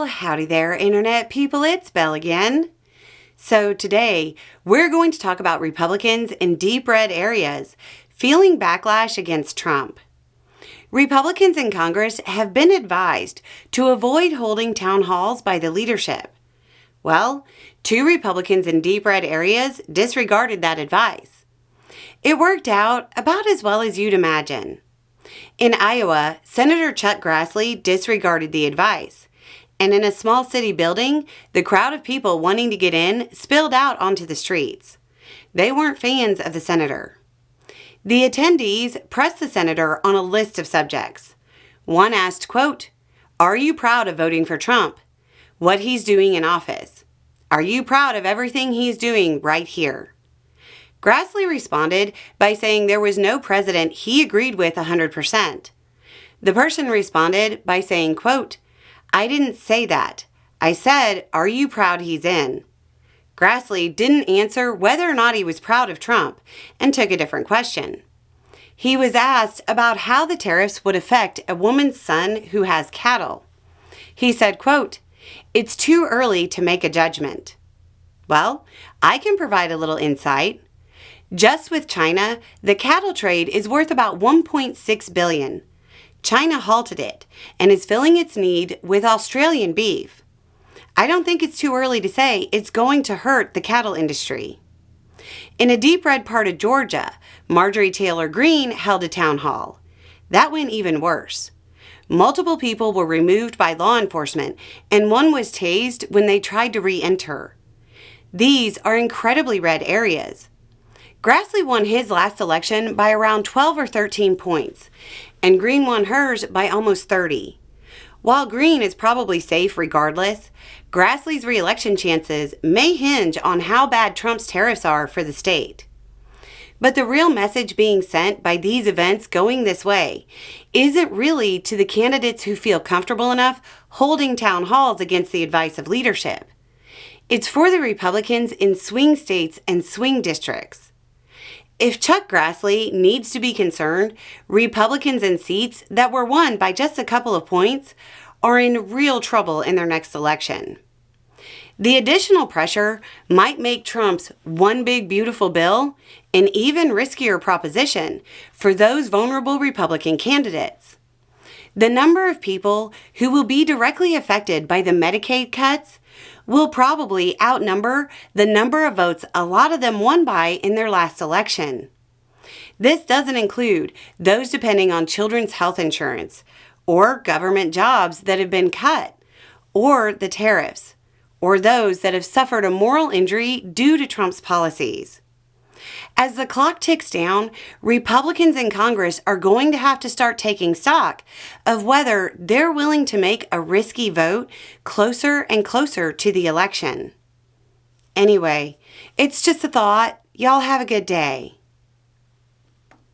Well, howdy there, Internet people. It's Belle again. So today, we're going to talk about Republicans in deep red areas feeling backlash against Trump. Republicans in Congress have been advised to avoid holding town halls by the leadership. Well, 2 Republicans in deep red areas disregarded that advice. It worked out about as well as you'd imagine. In Iowa, Senator Chuck Grassley disregarded the advice, and in a small city building, the crowd of people wanting to get in spilled out onto the streets. They weren't fans of the senator. The attendees pressed the senator on a list of subjects. One asked, quote, "Are you proud of voting for Trump? What he's doing in office? Are you proud of everything he's doing right here?" Grassley responded by saying there was no president he agreed with 100%. The person responded by saying, quote, "I didn't say that. I said, are you proud he's in?" Grassley didn't answer whether or not he was proud of Trump and took a different question. He was asked about how the tariffs would affect a woman's son who has cattle. He said, quote, "It's too early to make a judgment." Well, I can provide a little insight. Just with China, the cattle trade is worth about $1.6 billion. China halted it and is filling its need with Australian beef. I don't think it's too early to say it's going to hurt the cattle industry. In a deep red part of Georgia, Marjorie Taylor Greene held a town hall. That went even worse. Multiple people were removed by law enforcement, and one was tased when they tried to re-enter. These are incredibly red areas. Grassley won his last election by around 12 or 13 points, and Greene won hers by almost 30. While Greene is probably safe regardless, Grassley's re-election chances may hinge on how bad Trump's tariffs are for the state. But the real message being sent by these events going this way isn't really to the candidates who feel comfortable enough holding town halls against the advice of leadership. It's for the Republicans in swing states and swing districts. If Chuck Grassley needs to be concerned, Republicans in seats that were won by just a couple of points are in real trouble in their next election. The additional pressure might make Trump's one big beautiful bill an even riskier proposition for those vulnerable Republican candidates. The number of people who will be directly affected by the Medicaid cuts will probably outnumber the number of votes a lot of them won by in their last election. This doesn't include those depending on children's health insurance, or government jobs that have been cut, or the tariffs, or those that have suffered a moral injury due to Trump's policies. As the clock ticks down, Republicans in Congress are going to have to start taking stock of whether they're willing to make a risky vote closer and closer to the election. Anyway, it's just a thought. Y'all have a good day.